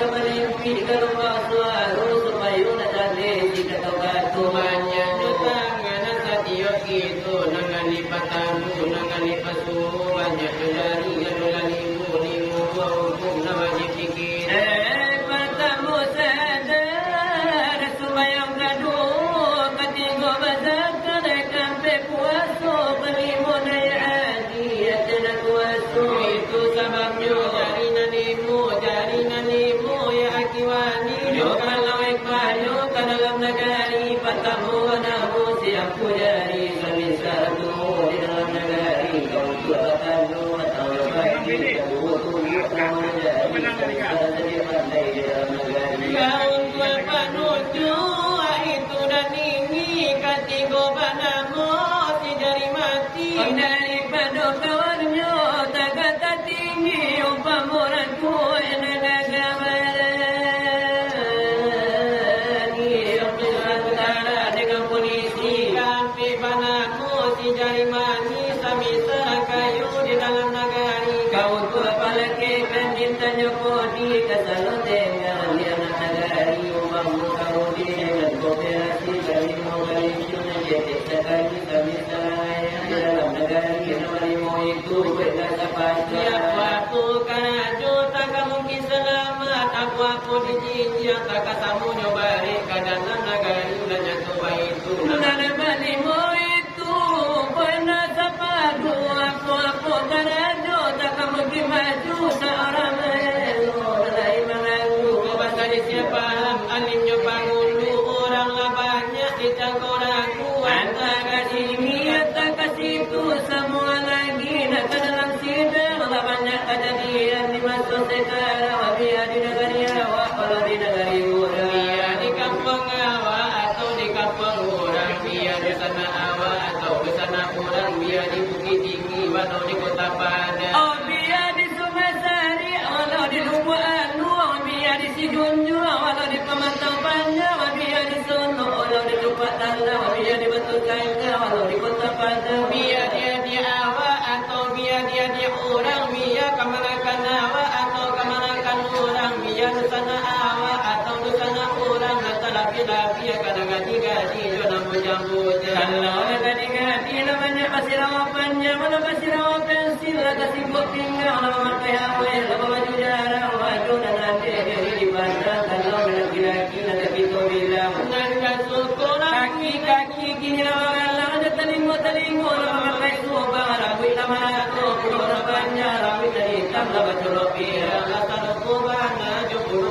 kamalipid kalupaswaro sumayo na dali di katawato Tumanya nutanga sa tiyo kito nangalipatan mo nangalipaso banya tulari ganulalimu limu hukum na majipikit patamu sadar sumayong kadu katigo bazak kampe puaso palimo na yadi at nagwaso itu sababnya jari nanimu ya akiwani kalau ikbayo kadalam nagari patamu anamu siang pujari samisatu di dalam nagari kau tuatalu atau bagi kau tulisan jadi jadi pandai di dalam nagari kau tua panuju itu dan ini katigo panamu si jari mati dari padu kawannya tagata tinggi umpamuranku jari manis samisa kayu di dalam nagari kau tua palake kan cintanya kodi kasalo dengan lian nagari umamu kau di dengan kooperasi dari mengalisio jadi sekali samisa di dalam nagari namari mo itu beda sapatu tiap waktu karena juta kamu selamat aku di jinjia tak kasamu nyobari kadang nagari udah nyatu itu nana bali mo pernah sapadu aku karajo tak kamu maju seorang elo dari mengaku bahasa di siapa alimnya pangulu orang labanya dicangkoraku anta kasih niat tak kasih itu semua lagi nak ke dalam sidang banyak kejadian di masa sekarang biar di negeri awak kalau di negeri orang biar di kampung awak atau di kampung orang biar di sana awak atau di sana orang biar di Bukit Tinggi atau di Kota Padang oh biar di Sumasari walau di Lubuk Anu biar di Sijunju walau di Pemantau Panjang biar di Sono walau di Tupat Tala biar di Batu Kainga walau di Kota Padang biar dia awak atau biar dia orang biar kemanakan awak atau kemanakan orang biar di sana awak atau di sana orang atau lapi-lapi kadang gaji jodoh menjambut kalau gaji namanya pasir awak panjang mana pasir awak pensil kasih buat tinggal nama makai awal nama baju jarang wajah dan nanti jadi di bandar kalau laki-laki nanti kita bilang nangka syukur kaki kini nama galang ada telingo nama makai subang rawi nama aku pulau panjang rawi dari hitam nama celopi rasa kubana jumbo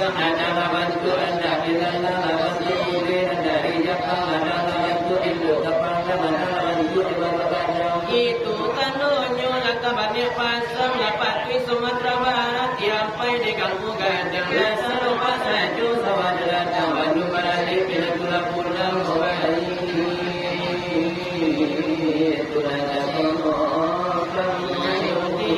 ada bantu anda bila bantu kulit dari Jepang ada bantu Indo kapal bantu di bawah panjang itu tanonyo lakabannya pasang lapat di Sumatera Barat sampai di Kampung Gadang selalu pasaju sawadara bantu barali bila gula pulang kembali tulah kono kamu di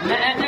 Baru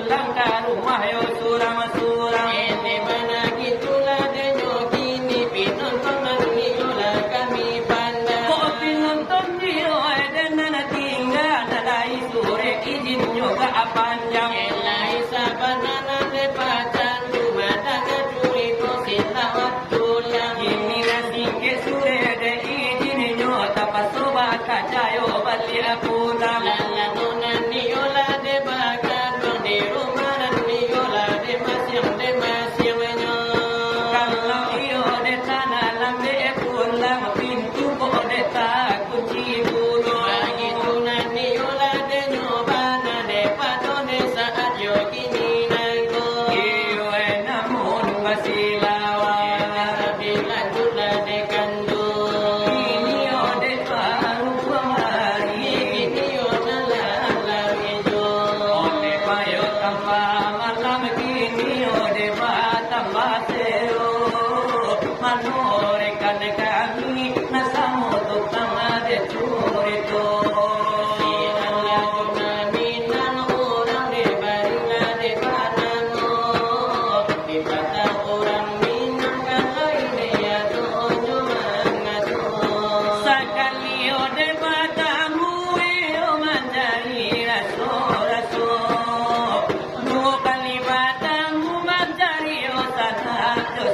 pulang ke rumah yo suram-suram. Ini mana gitulah denyo kini pinon pemanggilan kami pandang. Kok pinonton dia dan nana tinggal nalai sore izin nyoga panjang. Elai sabanana lepatan dumadana curi ko silawat tulang. Ini nasi ke sore de izin nyota pasoba kacayo bali pulang. Lalanuna niola de bagan bang di rumah niola de masyang nyo. Kalau iyo de tanah lambe pulang pintu kok de tak kunci pulang. Bagi tunan niola de nyobana de patone saat yo kini nangko. Iyo namun wasilawan. Bila tula de kandu. Ini ode baru kemari. Ini yo nalala mejo. Ode payo tanpa malam kini ode tambah sero. Manorekan kami nasamu tukang ade curito. Sakali ode batamu iyo mencari raso-raso. Dua kali batamu mencari otak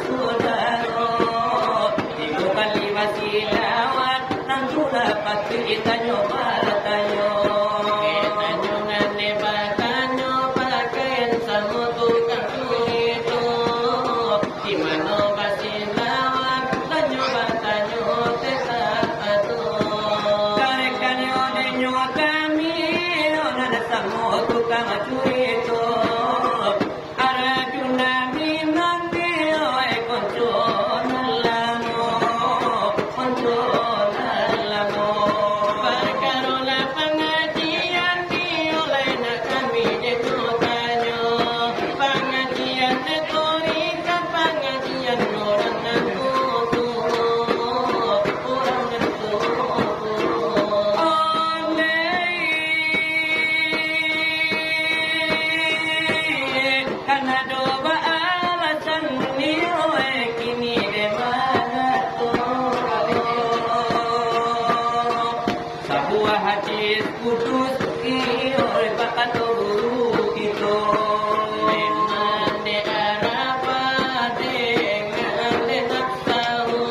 saudara. Tiga kali wasilawat tentu dapat kita nyoba tayo. Karekan ode nyoba kami nada samo tukang curito. Arjuna minanti oe konco nalamo. Perkarola pengajian dioleh nak kami dekotanyo. Pengajian detorikan pengajian orang nantuku. Orang nantuku. Karena doa alasan nilai kini demana sebuah hadis kudus iyo bakat guru itu. Memang de arapa dengan de nafsahu.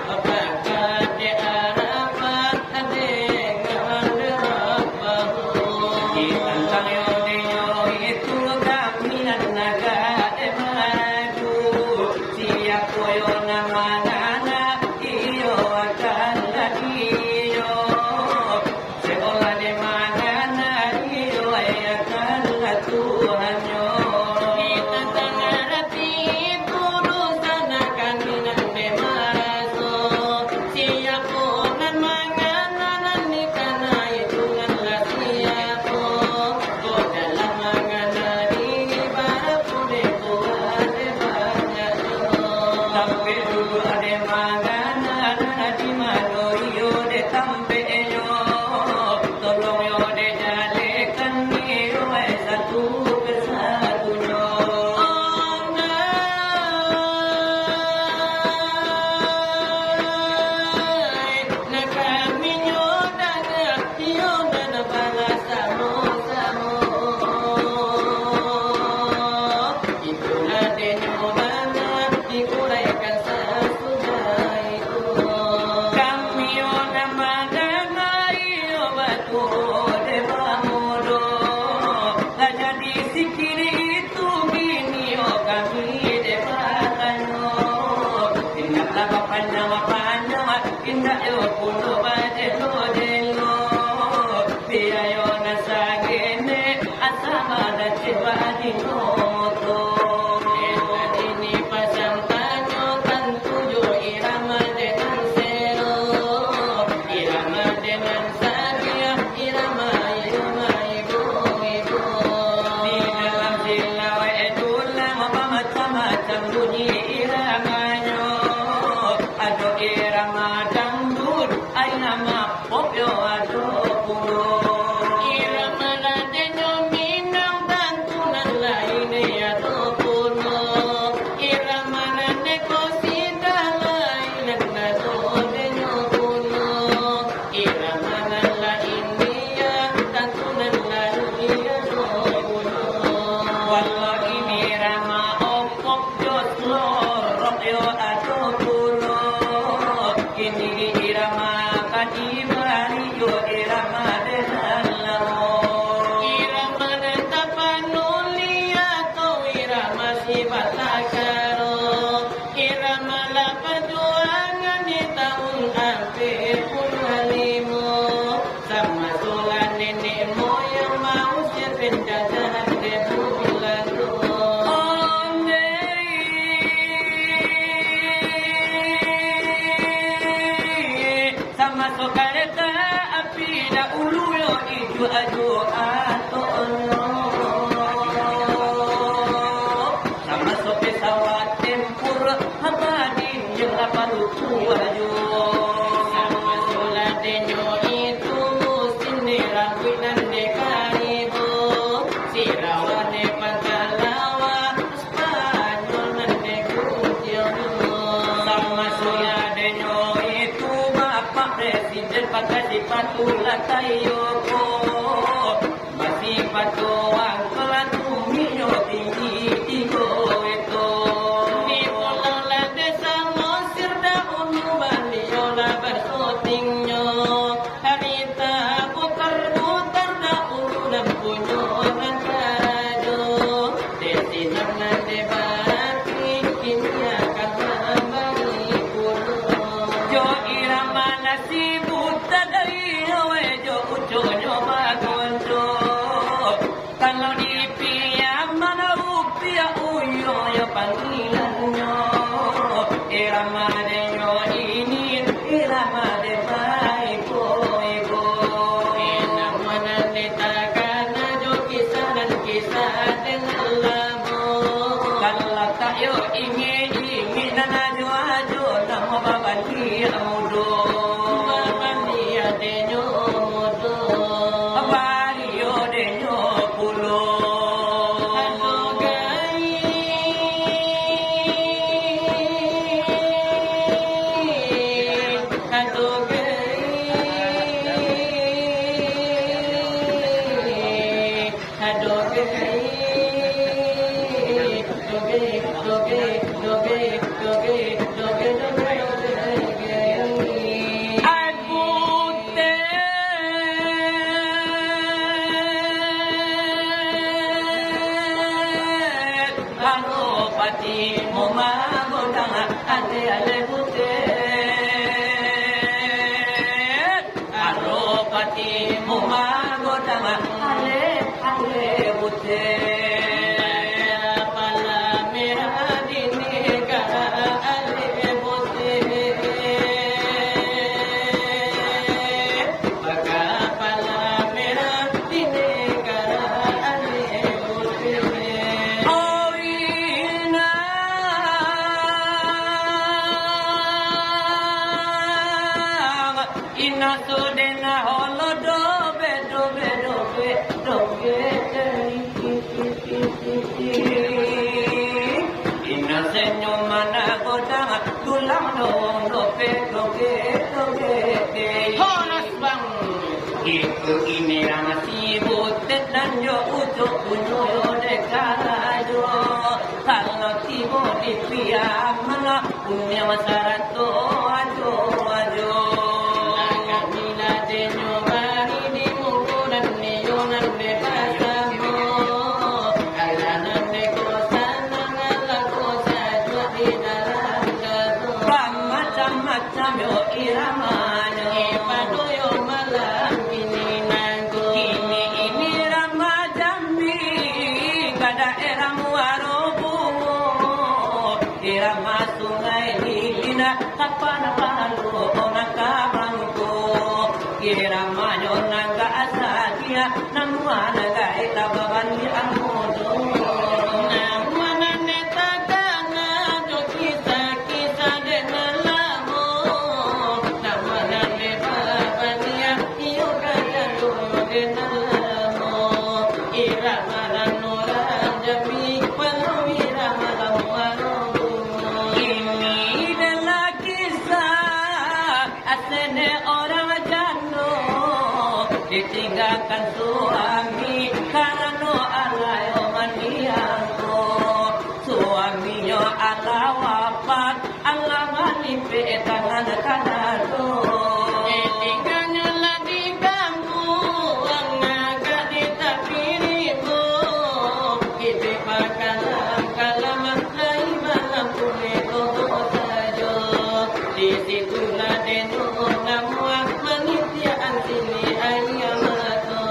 Apakah de arapa dengan de rabbahu. Tentang yodeyo itu kami naga maju. Siap koyo nama-nama iyo akan iyo. Seolah di mana iyo akan Tuhanyo. Kita tangarati urusan kami nang de maraso. Siapo nan manganan ni kana itungan la siapo. Ko dalam manganan ni para pune ko ade banyak yo. Sampai dulu ada makanan di mana iyo de sampai yo. Tolong yo de jalekan iyo satu persatunya. Kami yo nama iyo batu de pamudo. Tak jadi sikir itu gini yo kami de patanyo. Indaklah bapanjang indak yo puno badelo delo. Biya yo nasagene asama da cewa di moto. Ini pasang tanyo tentu yo irama dengan sero. Irama dengan sagia, irama ibu. Di dalam silawe tulang macam-macam bunyi iramanya. Ado irama dangdut, ay nama pop yo ado pulo. Irama la denyo minang tantunan waju. Sama suladenyo itu sinirangwi nande karibo sirawane pagalawa Spanyol nande kutyono. Sama suladenyo itu Bapak Presiden pakai sepatu latai yoko. Masih patuang kelatu minyo tinggi tigo itu. Ni pola desa ngosir daun baliola bersotingnya harita putar-putar daun dan punyo dan karajo desi nana debati kini akan membagi kuno. Jo irama nasi buta dari we jo uco nyoba konco. Kalau di pia mana upia uyo ya panggilannya. Irama denyo ini irama de baiko ego. Enak mana ditakana jo kisah dan kisah dengan lamo. Kalau tak yo ingin nana jo ajo nama baban dia mudo. Bapak dia denyo modo. Abario denyo pulo. Aduh gai, aduh gai, aduh gai, doge, doge, doge, doge, doge, doge, Aku Pati moma godanga ade ale butet. Pati moma godanga ale butet. Pala merah di negara ale bote. Maka pala merah di negara ale bote. Oh ina ina sudena holo dobe dobe dobe dobe ina senyo mana godang tulang dobe dobe dobe Horas bang. itu ini rama sibut dan yo ucuk punyo dekarajo kalau tibo di pia mana punya masarato ajo ajo. Nila denyo bari di mukunan niyonan de pasamo. Alanan de kosan ngala kosa jua di dalam gato. Macam-macam yo iramanya. Ipado yo malam ini nanggo. Kini ini rama jambi kada era muarobu. Irama sungai lilina kapan palu onakabangko. Irama nyonanga asadia namwana gaita babani amodo. Namana neta dana jo kisah dengan lamo. Namana de babania iyo kaya jo dengan lamo. Irama ranora jami walau irama lamwaro. Ini adalah kisah asli orang jano ditinggalkan suami karena alayo maniango. Suaminya ala wafat ala manipe tangan kanado. Etinggalnya lah diganggu, ang naga ditapirimu. Iti pakalam ay malam kumito sajo. Di situlah deno namuak manitiaan sini ay amato.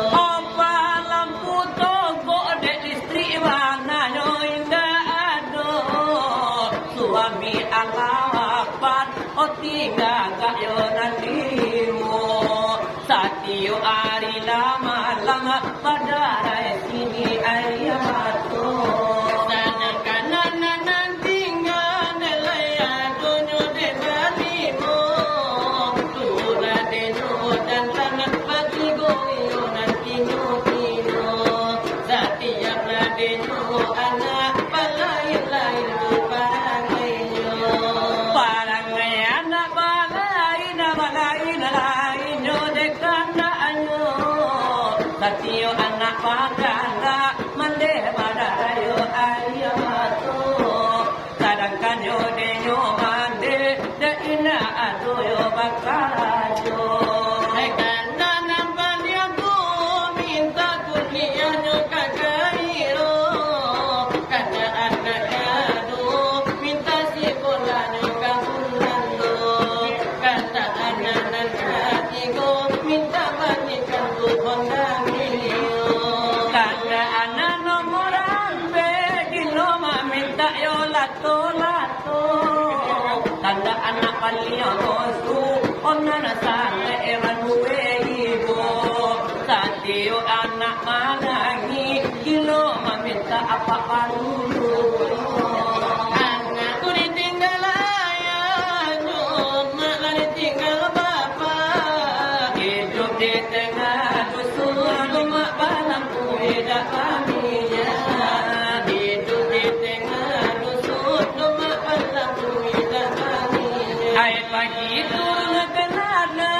adinyo anak balai-lain barangainya. Barangai anak balai lainyo dekanaanyo. Satiyo anak paganda mande badayo ayato. Sadangkanyo denyo mande de ina adoyo bakarayo. Tanda anak palia kosu onna sana eranuwe ibo satio anak manangi kilo meminta apa palulu Anakku ditinggal ayahnya, mak ditinggal bapak. hidup di tengah dusun mak balang tidak kaminya Hidup di tengah dusun, mak balang tidak kaminya. hai pagi turun ke nada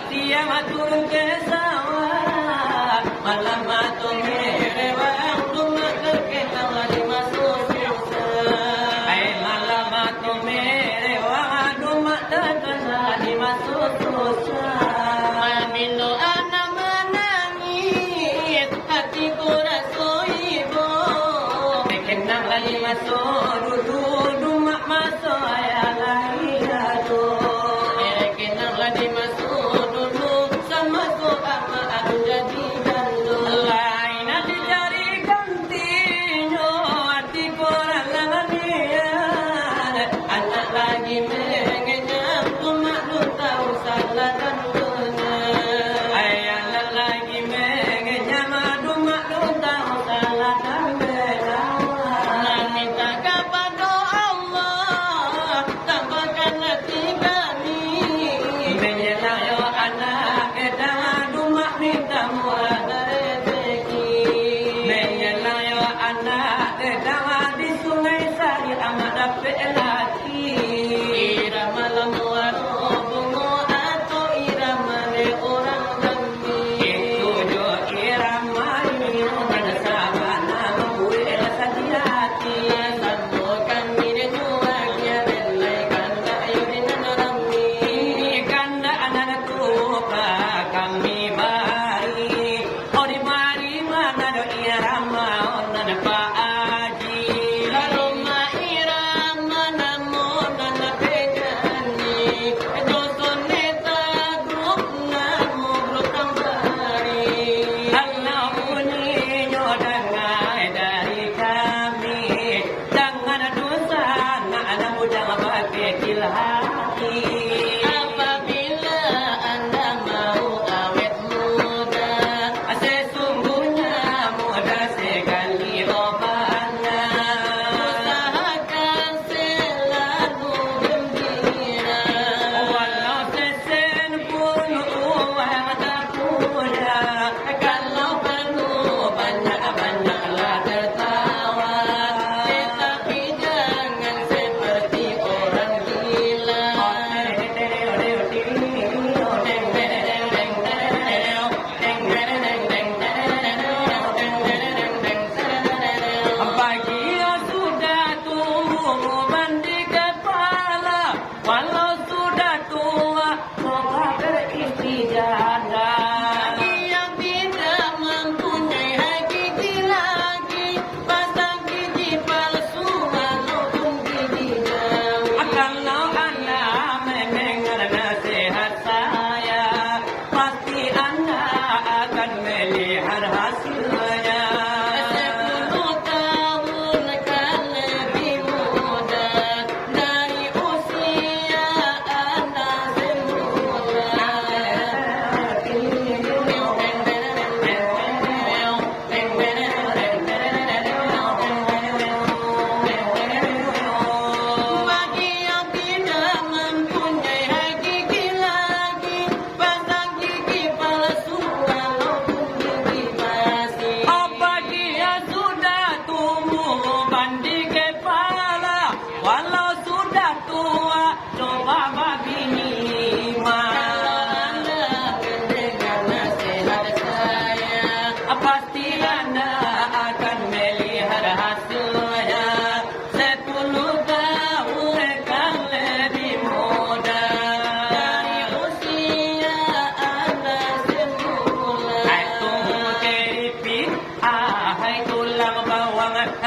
siang turun ke sawah malam atau Merewang rumah terkenal di masuk susah. hai malam atau merewah rumah terkenal di masuk susah. Amino anak menangis, hatiku rasa ibu. Kenang lagi masuk dulu rumah masuk ayah lagi aduh. Kenanglah dimasuk dulu, sama ama aku jadi gandul. Lain hati cari gantinya hati korang langanian. Anak lagi mengenyam, rumah lu tahu salah dan benar. Ayah lagi mengenyam rumah lu tahu salah dan benar. Minta kepada Allah, tambahkan hati kami. Menyelah yo anak kedang rumah minta muada rezeki. Menyelah yo anak kedang di sungai sari amat dapat laki. Irama lamuaro bungo atau irama le orang gambi. Itu jo irama ini mana sabana membuat sedih hati. Sambutkan diri tua dia belai kanda yurin rambi. Kanda anak tuka kami bari. Ori mari mana do irama onan Pak Haji. Karoma irama namo nana pejani. Doson neta grup namo grup tambari. Allah bunyinya dengai dari kami. Jangan dosa anak muda pakai hati. Apabila anda mau awet muda, Sesungguhnya muda sekali obat.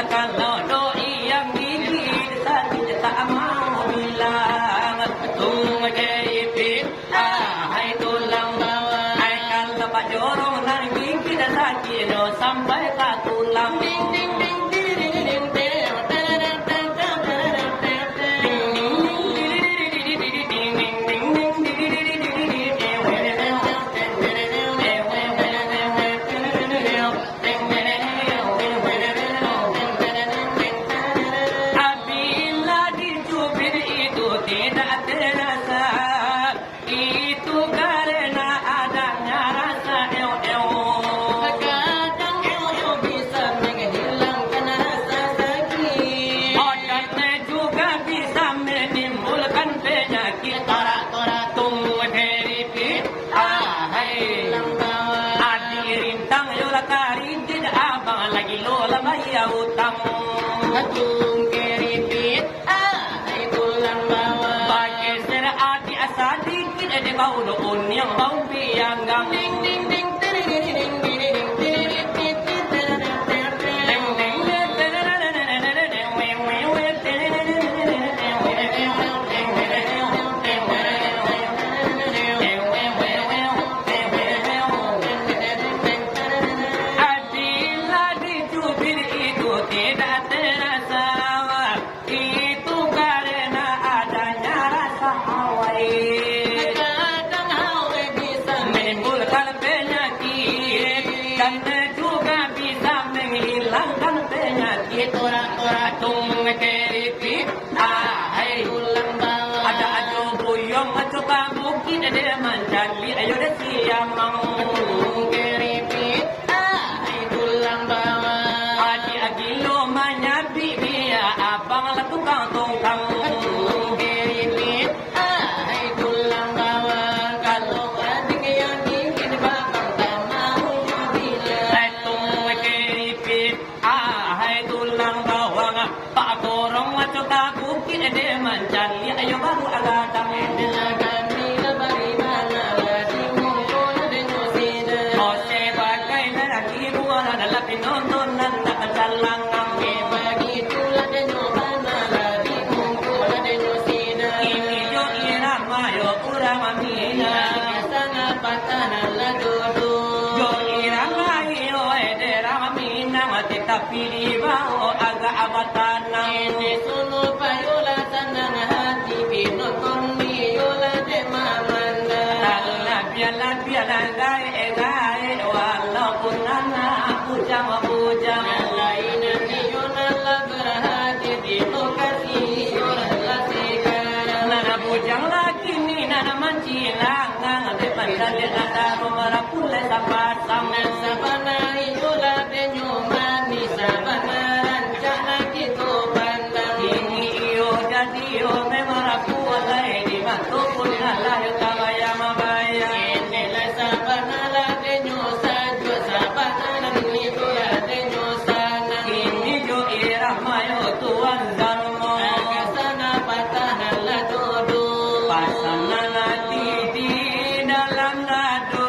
kalau doi yang gigi tadi tak mau bilang tung keripik hai tulang bawah hai kalau pak jorong nan gigi dah sakit no sampai tak tulang ding ding ding ding ding ding utang hatung keripit hai tulang bawah pakai serati asa dikit ada bau doon yang bau pianggang ding ding ding ding ding ding ding tung keripik hai tulang bawah ada ajo buyong coba bukit ada mencari ayo dah siamang tung keripik hai tulang bawah adi agilo manyabi dia abang lah tukang tongkang tung keripik hai tulang bawah kalau adik yang dingin babang tak mau bila hai tung keripik hai tulang bawah Pak Korong macam tak bukit dia mencari ayo baru agak damai dengan bila bari mana lagi mungkul dengan sida oh sebagai lelaki buana dalam penonton dan tak berjalan bagi itulah dengan mana lagi mungkul dengan sida ini yo irama yo kurang amina sana patana la dodo yo irama yo edera amina mati tapi di bawah agak abatan ini sunu payola tanang hati binotong yola de mamanda la biala gai walaupun anak bujang lain ni yola la berhati di lokasi yola la sekarang nana bujang lagi ni nana mancilang de pandang de ada rumah pula sapasang sabana yola de nyumani sabana Dio me maraku alai di matu pun alai kawaya mabaya inilah sabana la denyo sajo sabana ni tu la denyo sana ini jo irama yo tuan dalmo kasana patana la dodo pasana la di dalam nado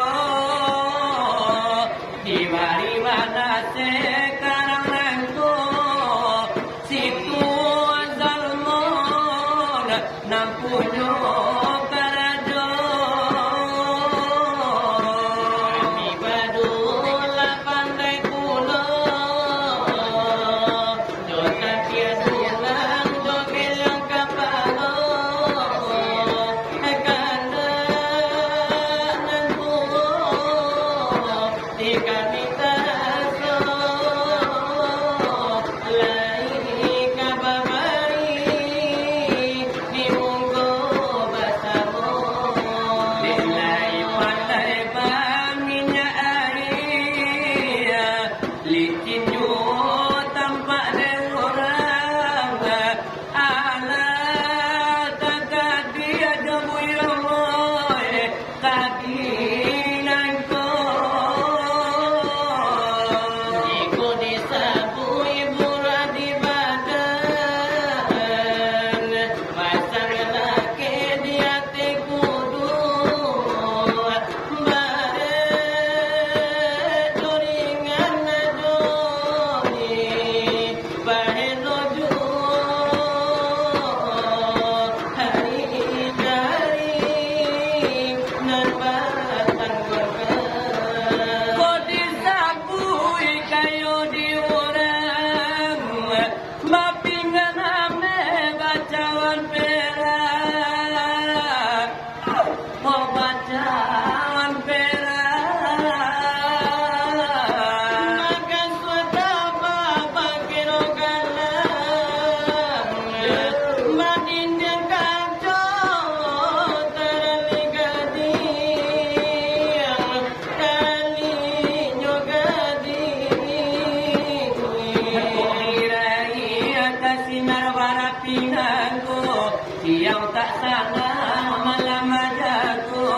siang tak salah malam jago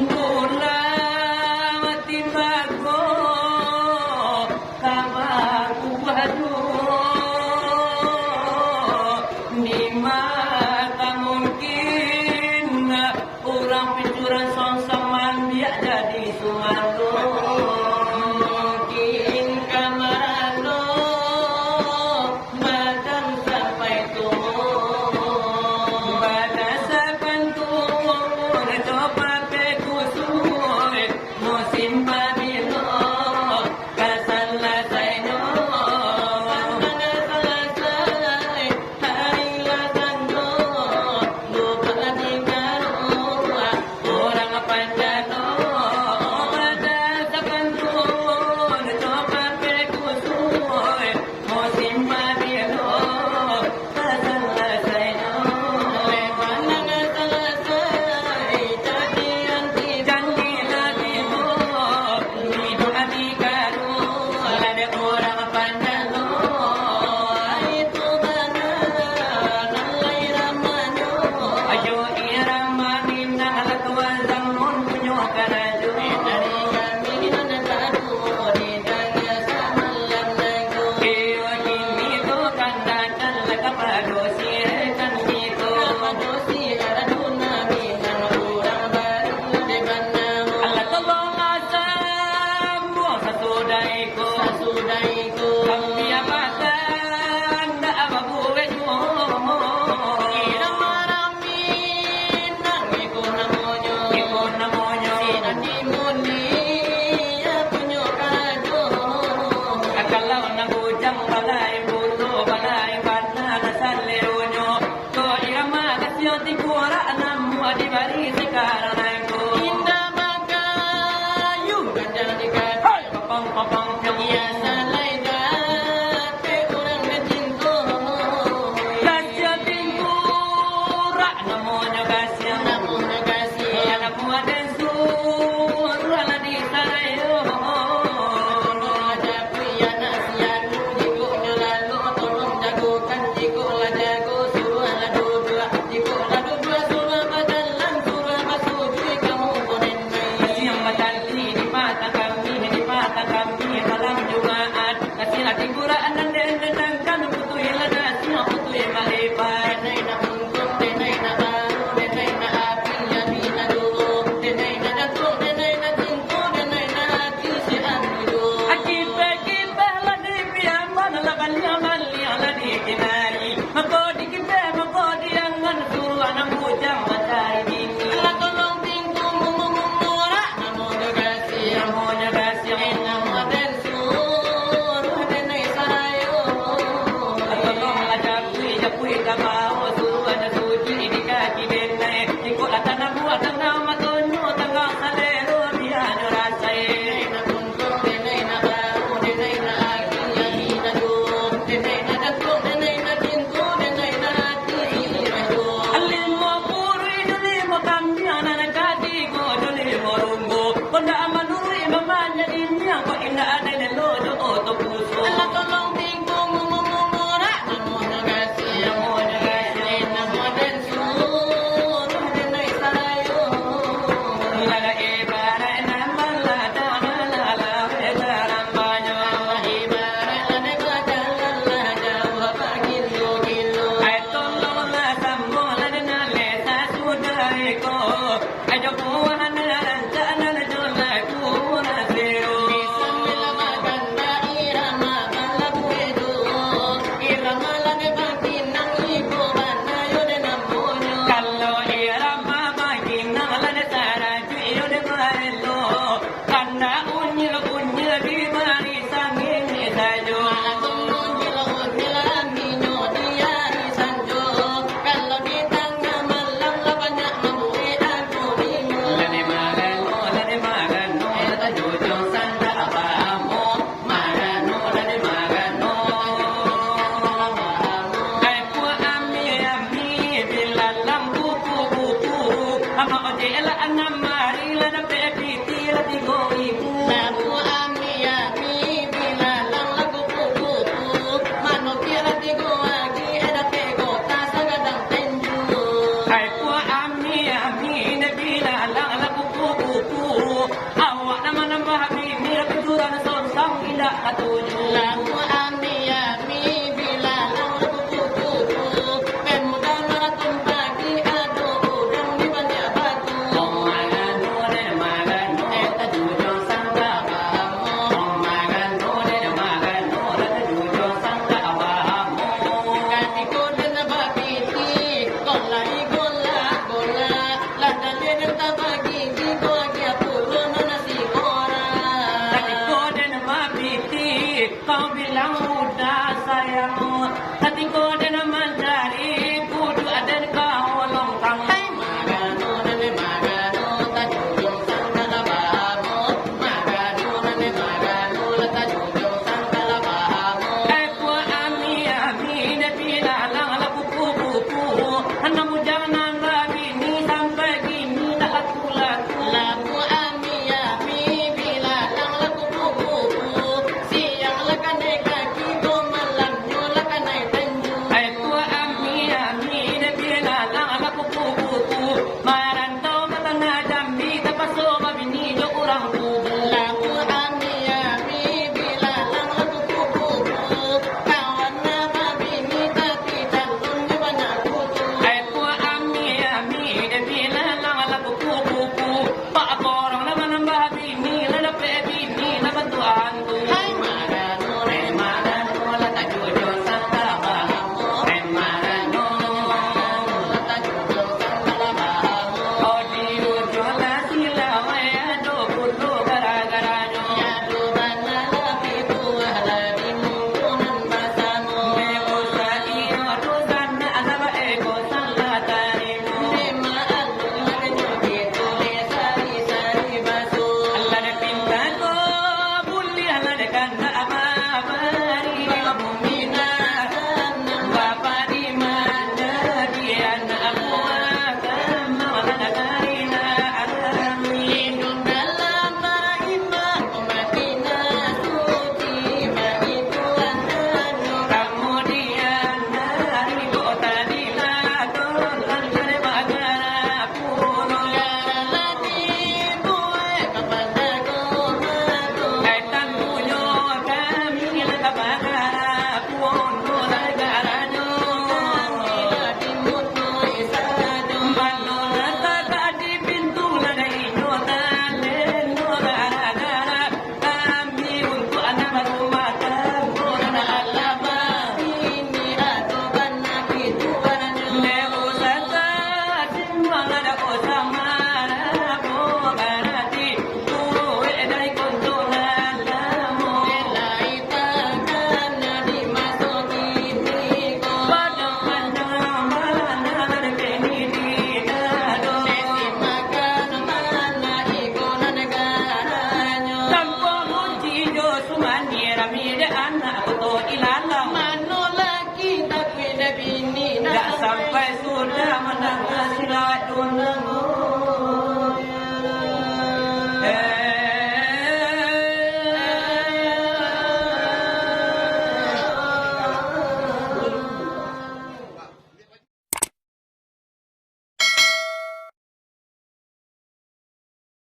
gula mati bago kabarku baju di mata mungkin orang pencuran song-songan biar jadi sumalu mungkin kamalo badan sampai tumbuh badan saban tumbuh coba pekusur musim pabilo kasalah saino sayang sayang hatiku ada namanya